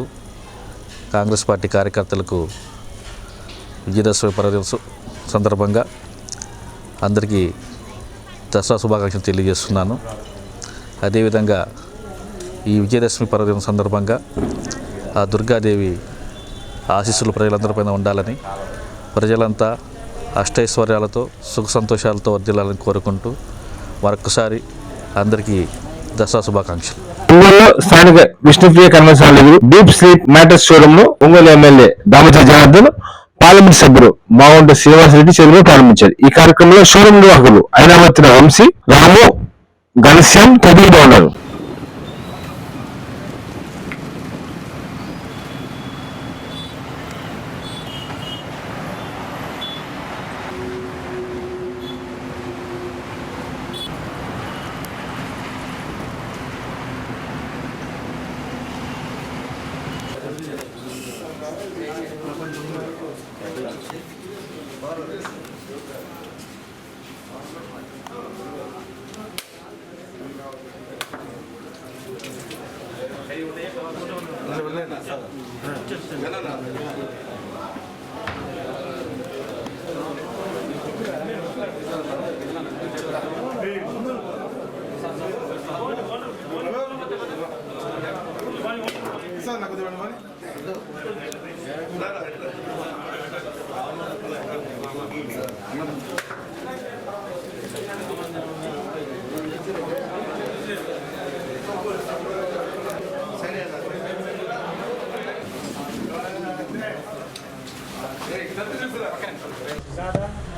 కాంగ్రెస్ పార్టీ కార్యకర్తలకు విజయదశమి పర్వదినం సందర్భంగా అందరికీ దసరా శుభాకాంక్షలు తెలియజేస్తున్నాను. అదేవిధంగా ఈ విజయదశమి పర్వదినం సందర్భంగా ఆ దుర్గాదేవి ఆశీస్సులు ప్రజలందరిపైన ఉండాలని, ప్రజలంతా అష్టైశ్వర్యాలతో సుఖ సంతోషాలతో వర్ధిల్లాలని కోరుకుంటూ మరొకసారి అందరికీ దసరా శుభాకాంక్షలు. ఒంగోలులో స్థానిక Vishnupriya convention deep sleep matters showroom ను ఒంగోలు ఎమ్మెల్యే దామోదర్ జనార్దన్, పార్లమెంట్ సభ్యులు మాగుంట శ్రీనివాసరెడ్డి చేతుల్లో ప్రారంభించారు. ఈ కార్యక్రమంలో షోరూమ్ నిర్వాహకులు ఐనామత్తిన వంశీ, రాము, ఘనశ్యాం తదితరులు ఉన్నారు.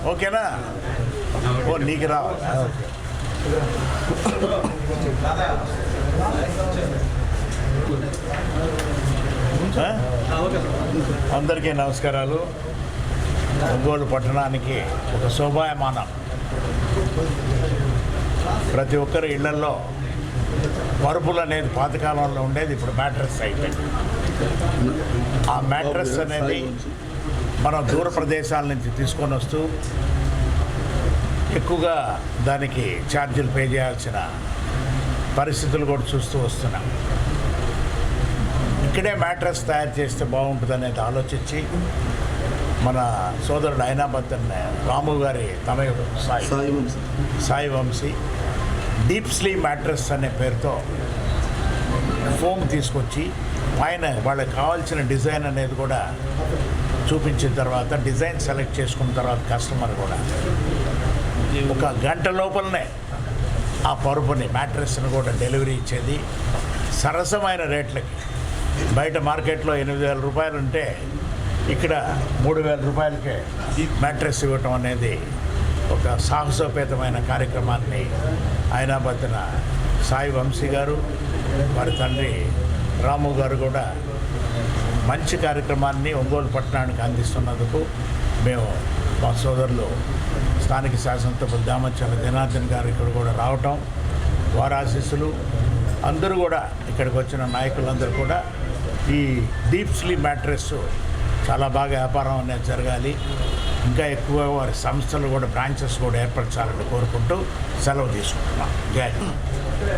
ఓకేనా? ఓ నీకు రా. అందరికీ నమస్కారాలు. ఒంగోలు పట్టణానికి ఒక శోభాయమానం. ప్రతి ఒక్కరి ఇళ్లలో పరుపులు అనేది పాతకాలంలో ఉండేది, ఇప్పుడు మ్యాట్రెస్ అయిపోయింది. ఆ మ్యాట్రెస్ అనేది మనం దూర ప్రదేశాల నుంచి తీసుకొని వస్తూ ఎక్కువగా దానికి ఛార్జీలు పే చేయాల్సిన పరిస్థితులు కూడా చూస్తూ వస్తున్నాం. ఇక్కడే మ్యాట్రెస్ తయారు చేస్తే బాగుంటుంది అనేది ఆలోచించి మన సోదరుడు ఐనామత్తిన రాము గారి తనయుడు Sai Vamsi deep sleep mattress అనే పేరుతో ఫోమ్ తీసుకొచ్చి పైన వాళ్ళకి కావాల్సిన డిజైన్ అనేది కూడా చూపించిన తర్వాత, డిజైన్ సెలెక్ట్ చేసుకున్న తర్వాత కస్టమర్ కూడా ఒక గంట లోపలనే ఆ పరుపుని మ్యాట్రెస్ని కూడా డెలివరీ ఇచ్చేది సరసమైన రేట్లకి. బయట మార్కెట్లో 8,000 రూపాయలు ఉంటే ఇక్కడ 3,000 రూపాయలకే మ్యాట్రెస్ ఇవ్వటం అనేది ఒక సాహసోపేతమైన కార్యక్రమాన్ని ఐనామత్తిన సాయి వంశీ గారు, వారి తండ్రి రాము గారు కూడా మంచి కార్యక్రమాన్ని ఒంగోలు పట్టణానికి అందిస్తున్నందుకు మేము మా సోదరులు స్థానిక శాసనసభ్యులు దామచర్ల జనార్దన్ గారు ఇక్కడ కూడా రావటం, వారి ఆశీస్సులు, అందరూ కూడా ఇక్కడికి వచ్చిన నాయకులందరూ కూడా ఈ డీప్ స్లీప్ మ్యాట్రెస్ చాలా బాగా వ్యాపారం అనేది జరగాలి, ఇంకా ఎక్కువగా వారి సంస్థలు కూడా బ్రాంచెస్ కూడా ఏర్పరచాలని కోరుకుంటూ సెలవు తీసుకుంటున్నాం. జై.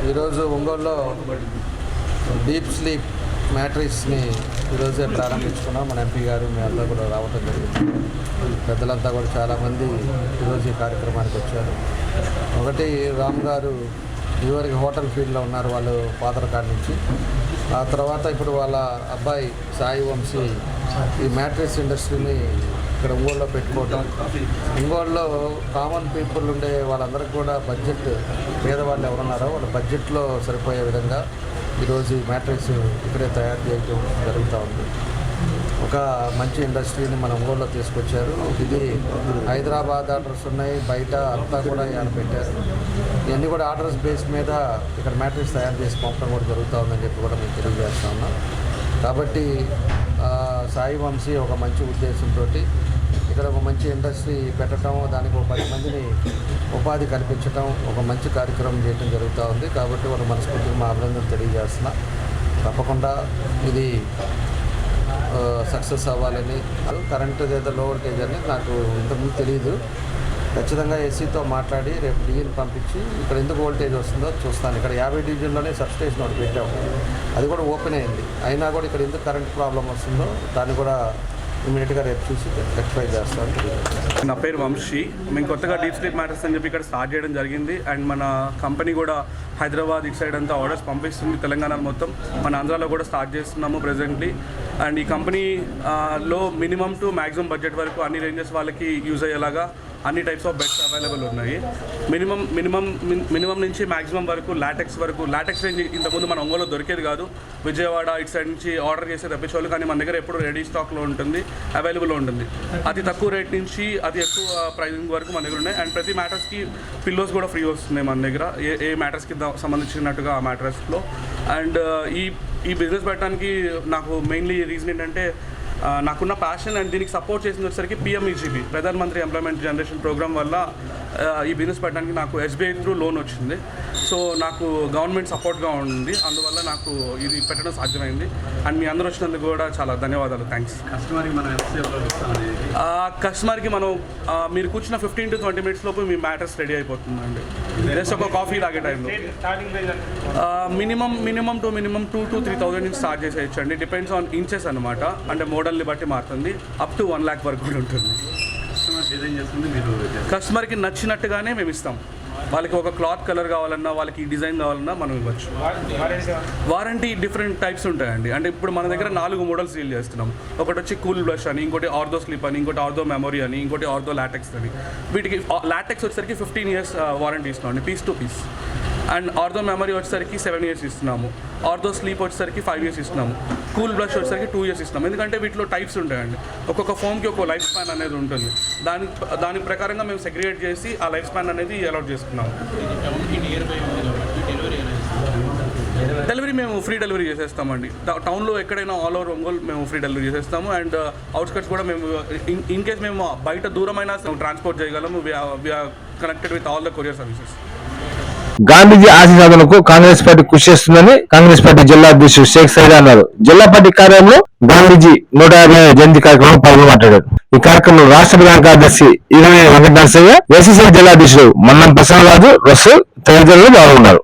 ఈరోజు ఒంగోలులో డీప్ స్లీప్ మ్యాట్రిక్స్ని ఈరోజే ప్రారంభించుకున్నాం. మన ఎంపీ గారు మీ అంతా కూడా రావటం జరిగింది. పెద్దలంతా కూడా చాలామంది ఈరోజు ఈ కార్యక్రమానికి వచ్చారు. ఒకటి రామ్ గారు ఇదివరకు హోటల్ ఫీల్డ్లో ఉన్నారు వాళ్ళు ఫాదర్ కాడి నుంచి. ఆ తర్వాత ఇప్పుడు వాళ్ళ అబ్బాయి సాయి వంశీ ఈ మ్యాట్రిక్స్ ఇండస్ట్రీని ఇక్కడ ఒంగోలులో పెట్టుకోవటం, ఒంగోలులో కామన్ పీపుల్ ఉండే వాళ్ళందరికీ కూడా బడ్జెట్ పేదవాళ్ళు ఎవరున్నారో వాళ్ళ బడ్జెట్లో సరిపోయే విధంగా ఈరోజు ఈ మ్యాట్రిక్స్ ఇక్కడే తయారు చేయడం జరుగుతూ ఉంది. ఒక మంచి ఇండస్ట్రీని మన ఒంగోలులో తీసుకొచ్చారు. ఇది హైదరాబాద్ ఆర్డర్స్ ఉన్నాయి, బయట అంతా కూడా ఆయన పెట్టారు. ఇవన్నీ కూడా ఆర్డర్స్ బేస్ మీద ఇక్కడ మ్యాట్రిక్స్ తయారు చేసి పంపడం కూడా జరుగుతూ ఉందని చెప్పి కూడా మేము తెలియజేస్తా ఉన్నాం. కాబట్టి సాయి వంశీ ఒక మంచి ఉద్దేశంతో ఇక్కడ ఒక మంచి ఇండస్ట్రీ పెట్టడం, దానికి ఒక 10 మందిని ఉపాధి కల్పించడం, ఒక మంచి కార్యక్రమం చేయడం జరుగుతూ ఉంది. కాబట్టి వాళ్ళు మనస్ఫూర్తిగా మా అభినందనలు తెలియజేస్తున్నా. తప్పకుండా ఇది సక్సెస్ అవ్వాలని. కరెంటు ఏదో లో వోల్టేజ్ అని నాకు ఇంతకుముందు తెలియదు. ఖచ్చితంగా ఏసీతో మాట్లాడి రేపు డీఎన్ పంపించి ఇక్కడ ఎందుకు వోల్టేజ్ వస్తుందో చూస్తాను. ఇక్కడ 50 డివిజన్లోనే సబ్స్టేషన్ ఒకటి పెట్టాము, అది కూడా ఓపెన్ అయింది. అయినా కూడా ఇక్కడ ఎందుకు కరెంట్ ప్రాబ్లం వస్తుందో దాన్ని కూడా ఇమీడియట్గా రేపు చూసి రెక్టిఫై చేస్తాను. నా పేరు వంశీ. మేము కొత్తగా డీప్ స్లీప్ మ్యాటర్స్ అని చెప్పి ఇక్కడ స్టార్ట్ చేయడం జరిగింది. అండ్ మన కంపెనీ కూడా హైదరాబాద్ ఇటు సైడ్ అంతా ఆర్డర్స్ పంపిస్తుంది, తెలంగాణ మొత్తం, మన ఆంధ్రాలో కూడా స్టార్ట్ చేస్తున్నాము ప్రెజెంట్లీ. అండ్ ఈ కంపెనీలో మినిమం టు మ్యాక్సిమం బడ్జెట్ వరకు అన్ని రేంజెస్ వాళ్ళకి యూజ్ అయ్యేలాగా అన్ని టైప్స్ ఆఫ్ బెడ్స్ అవైలబుల్ ఉన్నాయి. మినిమం నుంచి మ్యాక్సిమం వరకు లాటెక్స్ రేంజ్ ఇంతకుముందు మన ఒంగోలులో దొరికేది కాదు. విజయవాడ ఇటు సైడ్ నుంచి ఆర్డర్ చేసి తెప్పించేవాళ్ళు, కానీ మన దగ్గర ఎప్పుడు రెడీ స్టాక్లో ఉంటుంది, అవైలబుల్లో ఉంటుంది. అతి తక్కువ రేట్ నుంచి అతి ఎక్కువ ప్రైజింగ్ వరకు మన దగ్గర ఉన్నాయి. అండ్ ప్రతి మ్యాటర్స్కి పిల్లోస్ కూడా ఫ్రీ వస్తున్నాయి మన దగ్గర, ఏ మ్యాటర్స్కి సంబంధించినట్టుగా ఆ మ్యాటర్స్లో. అండ్ ఈ బిజినెస్ పెట్టడానికి నాకు మెయిన్లీ రీజన్ ఏంటంటే నాకున్న ప్యాషన్ అండ్ దీనికి సపోర్ట్ చేసిన వచ్చేసరికి PMEGP Pradhan Mantri employment generation programme వల్ల ఈ బిజినెస్ పెట్టడానికి నాకు ఎస్బీఐ త్రూ లోన్ వచ్చింది. సో నాకు గవర్నమెంట్ సపోర్ట్గా ఉంది, అందువల్ల నాకు ఇది పెట్టడం సాధ్యమైంది. అండ్ మీ అందరూ వచ్చినందుకు కూడా చాలా ధన్యవాదాలు, థ్యాంక్స్. కస్టమర్కి మనం మీరు కూర్చున్న 15 to 20 minutes లోపు మీ మ్యాటర్స్ రెడీ అయిపోతుందండి. జస్ట్ ఒక కాఫీ తాగే టైంలో మినిమం 2 to 3,000 నుంచి స్టార్ట్ చేసేయచ్చండి. డిపెండ్స్ ఆన్ ఇంచెస్ అనమాట, అంటే మోడల్ని బట్టి మారుతుంది. అప్ టు 1 lakh వరకు కూడా ఉంటుంది. కస్టమర్కి నచ్చినట్టుగానే మేము ఇస్తాం. వాళ్ళకి ఒక క్లాత్ కలర్ కావాలన్నా, వాళ్ళకి డిజైన్ కావాలన్నా మనం ఇవ్వచ్చు. వారంటీ డిఫరెంట్ టైప్స్ ఉంటాయండి. అంటే ఇప్పుడు మన దగ్గర 4 మోడల్స్ డీల్ చేస్తున్నాం. ఒకటి వచ్చి కూల్ బ్లష్ అని, ఇంకోటి ఆర్థో స్లిప్ అని, ఇంకోటి ఆర్థో మెమొరీ అని, ఇంకోటి ఆర్థో లాటెక్స్ అని. వీటికి లాటెక్స్ వచ్చేసరికి 15 years వారంటీ ఇస్తున్నాం piece to piece. And ortho memory వచ్చేసరికి 7 years ఇస్తున్నాము. ఆర్థో స్లీప్ వచ్చేసరికి 5 years ఇస్తున్నాము. కూల్ బ్లష్ వచ్చేసరికి 2 years ఇస్తున్నాము. ఎందుకంటే వీటిలో టైప్స్ ఉంటాయండి. ఒక్కొక్క ఫోమ్కి ఒక లైఫ్ స్పాన్ అనేది ఉంటుంది. దాని ప్రకారంగా మేము సెగ్రిగేట్ చేసి ఆ లైఫ్ స్పాన్ అనేది అలాట్ చేసుకున్నాము. డెలివరీ మేము ఫ్రీ డెలివరీ చేసేస్తామండి. టౌన్లో ఎక్కడైనా ఆల్ ఓవర్ ఒంగోలు మేము ఫ్రీ డెలివరీ చేసేస్తాము. అండ్ అవుట్స్కట్స్ కూడా మేము ఇన్ కేస్ మేము బయట దూరమైన ట్రాన్స్పోర్ట్ చేయగలము. We're connected with all the courier services. Gandhiji ఆశయ సాధనకు కాంగ్రెస్ పార్టీ కృషి చేస్తుందని కాంగ్రెస్ పార్టీ జిల్లా అధ్యక్షుడు షేక్ సైదా అన్నారు. జిల్లా పార్టీ కార్యాలయంలో గాంధీజీ 150వ జయంతి కార్యక్రమంలో పాల్గొని మాట్లాడారు. ఈ కార్యక్రమంలో రాష్ట్ర ప్రధాన కార్యదర్శి ఇరవై వెంకట నరసయ్య, ఏసీసీ జిల్లా అధ్యక్షుడు మన్నం ప్రసాదరాజు, రసూల్ తదితరులు పాల్గొన్నారు.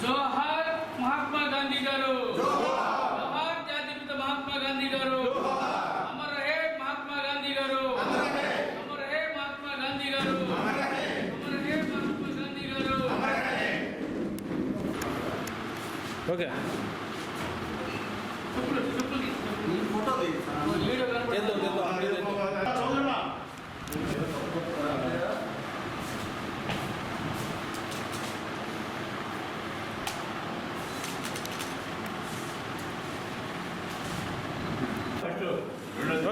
జోహార్ మహాత్మా గాంధీ గారు, జోహార్ జాతిపిత మహాత్మా గాంధీ గారు, అమర్ రహే మహాత్మా గాంధీ గారు, అమర్ రహే మహాత్మా గాంధీ గారు, అమర్ రహే మహాత్మా గాంధీ గారు. ఓకే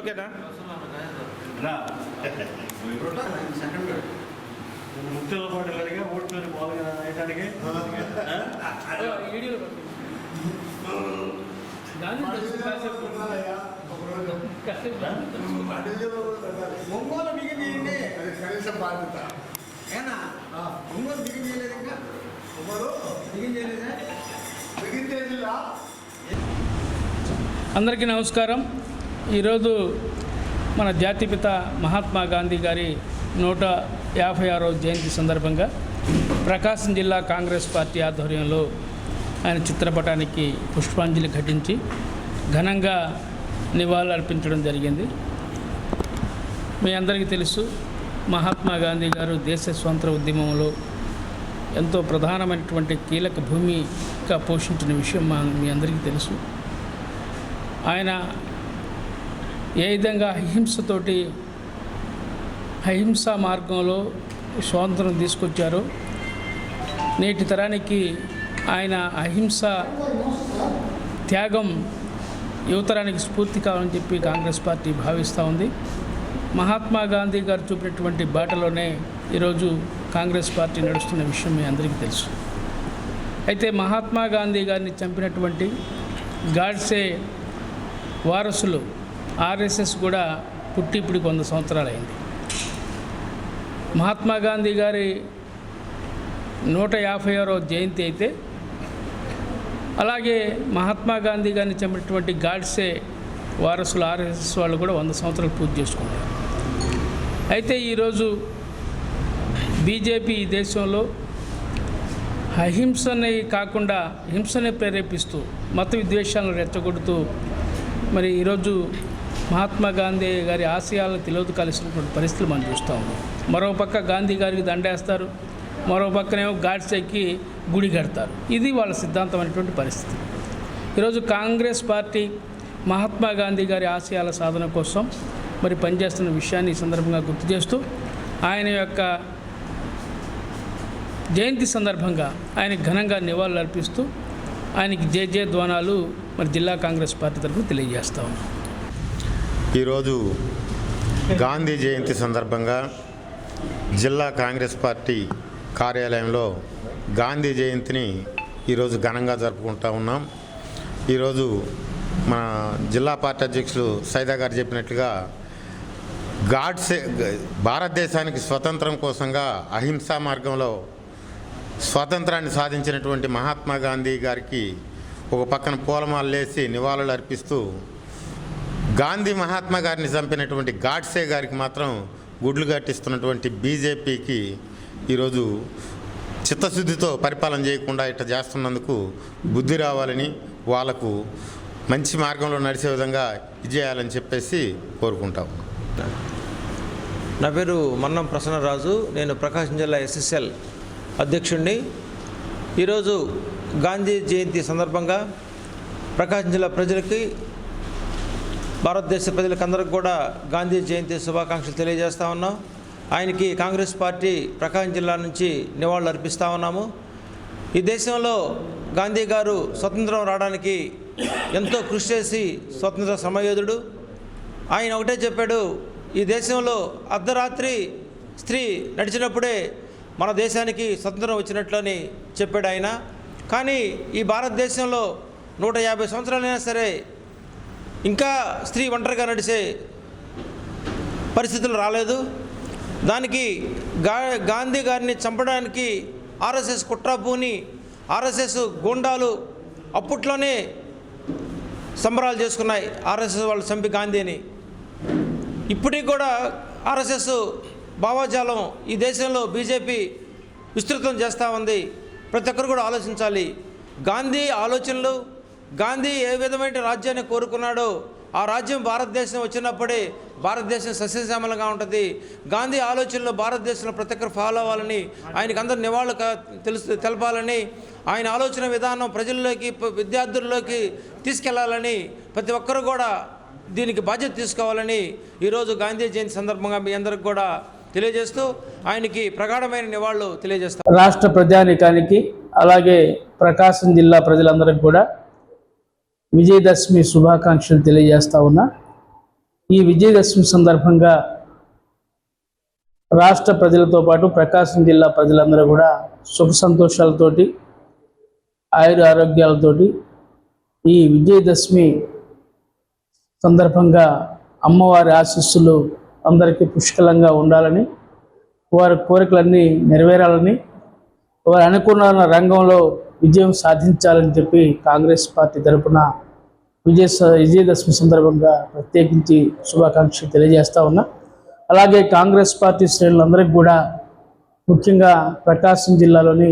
ఓకేనా ముఖ్యంగా పాటలు అడిగా ఓట్లు బాగా వేయటానికి ఒంగోలు బిగిన్ చేయండి, అది కనీసం బాధ్యత. ఏనా ఒంగోలు బిగిన్ చేయలేదు, ఇంకా ఒంగోలు బిగిన్ చేయలేదా? అందరికీ నమస్కారం. ఈరోజు మన జాతిపిత మహాత్మా గాంధీ గారి 156వ జయంతి సందర్భంగా ప్రకాశం జిల్లా కాంగ్రెస్ పార్టీ ఆధ్వర్యంలో ఆయన చిత్రపటానికి పుష్పాంజలి ఘటించి ఘనంగా నివాళులు అర్పించడం జరిగింది. మీ అందరికీ తెలుసు, మహాత్మా గాంధీ గారు దేశ స్వాతంత్ర ఉద్యమంలో ఎంతో ప్రధానమైనటువంటి కీలక భూమిక పోషించిన విషయం మీ అందరికీ తెలుసు. ఆయన ఏ విధంగా అహింసా మార్గంలో స్వాతంత్రం తీసుకొచ్చారో నేటి తరానికి ఆయన అహింస త్యాగం యువతరానికి స్ఫూర్తి కావాలని చెప్పి కాంగ్రెస్ పార్టీ భావిస్తూ ఉంది. మహాత్మా గాంధీ గారు చూపినటువంటి బాటలోనే ఈరోజు కాంగ్రెస్ పార్టీ నడుస్తున్న విషయం మీ అందరికీ తెలుసు. అయితే మహాత్మా గాంధీ గారిని చంపినటువంటి గాడ్సే వారసులు ఆర్ఎస్ఎస్ కూడా పుట్టి ఇప్పటికి 100 సంవత్సరాలైంది. మహాత్మా గాంధీ గారి 156వ జయంతి అయితే, అలాగే మహాత్మా గాంధీ గారిని చంపినటువంటి గాడ్సే వారసులు ఆర్ఎస్ఎస్ వాళ్ళు కూడా 100 సంవత్సరాలు పూర్తి చేసుకున్నారు. అయితే ఈరోజు బీజేపీ ఈ దేశంలో అహింసని కాకుండా హింసని ప్రేరేపిస్తూ మత విద్వేషాలను రెచ్చగొడుతూ మరి ఈరోజు మహాత్మా గాంధీ గారి ఆశయాలను తిలోదకాల్సినటువంటి పరిస్థితులు మనం చూస్తూ ఉన్నాం. మరోపక్క గాంధీ గారికి దండేస్తారు, మరో పక్కనేమో గాడ్సేకి గుడి కడతారు. ఇది వాళ్ళ సిద్ధాంతమైనటువంటి పరిస్థితి. ఈరోజు కాంగ్రెస్ పార్టీ మహాత్మా గాంధీ గారి ఆశయాల సాధన కోసం మరి పనిచేస్తున్న విషయాన్ని ఈ సందర్భంగా గుర్తు చేస్తూ, ఆయన యొక్క జయంతి సందర్భంగా ఆయన ఘనంగా నివాళులు అర్పిస్తూ ఆయనకి జయ ధ్వానాలు మరి జిల్లా కాంగ్రెస్ పార్టీ తరఫున తెలియజేస్తా ఉన్నాం. ఈరోజు గాంధీ జయంతి సందర్భంగా జిల్లా కాంగ్రెస్ పార్టీ కార్యాలయంలో గాంధీ జయంతిని ఈరోజు ఘనంగా జరుపుకుంటా ఉన్నాం. ఈరోజు మన జిల్లా పార్టీ అధ్యక్షులు సైదా గారు చెప్పినట్లుగా గాడ్సే భారతదేశానికి స్వతంత్రం కోసంగా అహింసా మార్గంలో స్వాతంత్రాన్ని సాధించినటువంటి మహాత్మా గాంధీ గారికి ఒక పక్కన పూలమాలలేసి నివాళులు అర్పిస్తూ, గాంధీ మహాత్మా గారిని చంపినటువంటి గాడ్సే గారికి మాత్రం గుడ్లు కట్టిస్తున్నటువంటి బీజేపీకి ఈరోజు చిత్తశుద్ధితో పరిపాలన చేయకుండా ఇట్లా చేస్తున్నందుకు బుద్ధి రావాలని, వాళ్లకు మంచి మార్గంలో నడిచే విధంగా చేయాలని చెప్పేసి కోరుకుంటాం. నా పేరు మన్నం ప్రసన్నరాజు. నేను ప్రకాశం జిల్లా ఎస్ఎస్ఎల్ అధ్యక్షుడిని. ఈరోజు గాంధీ జయంతి సందర్భంగా ప్రకాశం జిల్లా ప్రజలకి, భారతదేశ ప్రజలకందరికి కూడా గాంధీ జయంతి శుభాకాంక్షలు తెలియజేస్తూ ఉన్నాం. ఆయనకి కాంగ్రెస్ పార్టీ ప్రకాశం జిల్లా నుంచి నివాళులు అర్పిస్తూ ఉన్నాము. ఈ దేశంలో గాంధీ గారు స్వతంత్రం రావడానికి ఎంతో కృషి చేసి స్వతంత్ర సమరయోధుడు. ఆయన ఒకటే చెప్పాడు, ఈ దేశంలో అర్ధరాత్రి స్త్రీ నడిచినప్పుడే మన దేశానికి స్వతంత్రం వచ్చినట్లు అని చెప్పాడు ఆయన. కానీ ఈ భారతదేశంలో 150 సంవత్సరాలైనా సరే ఇంకా స్త్రీ ఒంటరిగా నడిచే పరిస్థితులు రాలేదు. దానికి గాంధీ గారిని చంపడానికి ఆర్ఎస్ఎస్ కుట్ర పూని ఆర్ఎస్ఎస్ గూండాలు అప్పట్లోనే సంబరాలు చేసుకున్నాయి. ఆర్ఎస్ఎస్ వాళ్ళు చంపి గాంధీని. ఇప్పటికి కూడా ఆర్ఎస్ఎస్ భావజాలం ఈ దేశంలో బీజేపీ విస్తృతం చేస్తూ ఉంది. ప్రతి ఒక్కరు కూడా ఆలోచించాలి. గాంధీ ఆలోచనలు, గాంధీ ఏ విధమైన రాజ్యాన్ని కోరుకున్నాడో ఆ రాజ్యం భారతదేశం వచ్చినప్పుడే భారతదేశం సస్యశ్యామలంగా ఉంటుంది. గాంధీ ఆలోచనలు భారతదేశంలో ప్రతి ఒక్కరు ఫాలో అవ్వాలని, ఆయనకు అందరు నివాళులు తెలపాలని, ఆయన ఆలోచన విధానం ప్రజల్లోకి, విద్యార్థుల్లోకి తీసుకెళ్లాలని ప్రతి ఒక్కరు కూడా దీనికి బాధ్యత తీసుకోవాలని ఈరోజు గాంధీ జయంతి సందర్భంగా మీ అందరికి కూడా తెలియజేస్తూ ఆయనకి ప్రగాఢమైన నివాళులు తెలియజేస్తాం. రాష్ట్ర ప్రజానికానికి అలాగే ప్రకాశం జిల్లా ప్రజలందరికీ కూడా విజయదశమి శుభాకాంక్షలు తెలియజేస్తా ఉన్నా. ఈ విజయదశమి సందర్భంగా రాష్ట్ర ప్రజలతో పాటు ప్రకాశం జిల్లా ప్రజలందరూ కూడా సుఖ సంతోషాలతోటి, ఆరోగ్యాలతోటి ఈ విజయదశమి సందర్భంగా అమ్మవారి ఆశీస్సులు అందరికీ పుష్కలంగా ఉండాలని, వారి కోరికలన్నీ నెరవేరాలని, వారు అనుకున్న రంగంలో విజయం సాధించాలని చెప్పి కాంగ్రెస్ పార్టీ తరఫున విజయదశమి సందర్భంగా ప్రత్యేకించి శుభాకాంక్షలు తెలియజేస్తా ఉన్నా. అలాగే కాంగ్రెస్ పార్టీ శ్రేణులందరికీ కూడా, ముఖ్యంగా ప్రకాశం జిల్లాలోని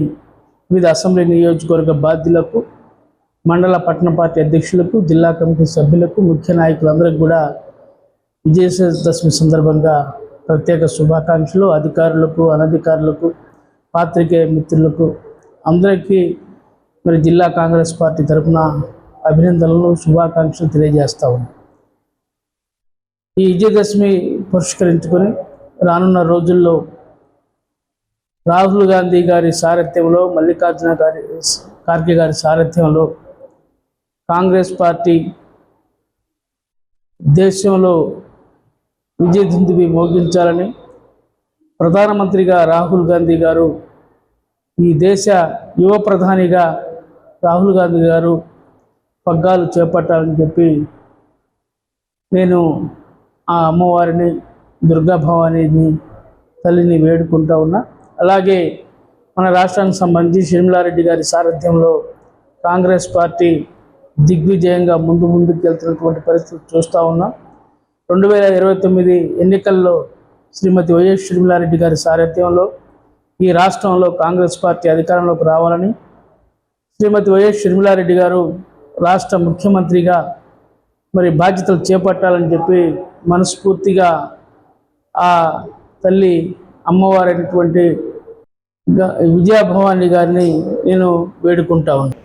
వివిధ అసెంబ్లీ నియోజకవర్గ బాధ్యులకు, మండల పట్టణ పార్టీ అధ్యక్షులకు, జిల్లా కమిటీ సభ్యులకు, ముఖ్య నాయకులందరికీ కూడా విజయదశమి సందర్భంగా ప్రత్యేక శుభాకాంక్షలు. అధికారులకు, అనధికారులకు, పాత్రికేయ మిత్రులకు అందరికీ మరి జిల్లా కాంగ్రెస్ పార్టీ తరఫున అభినందనలు, శుభాకాంక్షలు తెలియజేస్తా ఉన్నాం. ఈ విజయదశమి పురస్కరించుకొని రానున్న రోజుల్లో రాహుల్ గాంధీ గారి సారథ్యంలో, మల్లికార్జున ఖార్గే గారి సారథ్యంలో కాంగ్రెస్ పార్టీ దేశంలో విజయదుందుబి మోగించాలని, ప్రధానమంత్రిగా రాహుల్ గాంధీ గారు, ఈ దేశ యువ ప్రధానిగా రాహుల్ గాంధీ గారు పగ్గాలు చేపట్టాలని చెప్పి నేను ఆ అమ్మవారిని, దుర్గా భవానీని తల్లిని వేడుకుంటా ఉన్నా. అలాగే మన రాష్ట్రానికి సంబంధించి షర్మిలారెడ్డి గారి సారథ్యంలో కాంగ్రెస్ పార్టీ దిగ్విజయంగా ముందుకు వెళ్తున్నటువంటి పరిస్థితి చూస్తూ ఉన్నాం. 2029 ఎన్నికల్లో శ్రీమతి వైఎస్ షర్మిలారెడ్డి గారి సారథ్యంలో ఈ రాష్ట్రంలో కాంగ్రెస్ పార్టీ అధికారంలోకి రావాలని, శ్రీమతి వైఎస్ షర్మిలారెడ్డి గారు రాష్ట్ర ముఖ్యమంత్రిగా మరి బాధ్యతలు చేపట్టాలని చెప్పి మనస్ఫూర్తిగా ఆ తల్లి అమ్మవారైనటువంటి విజయభవాని గారిని నేను వేడుకుంటా ఉన్నాను.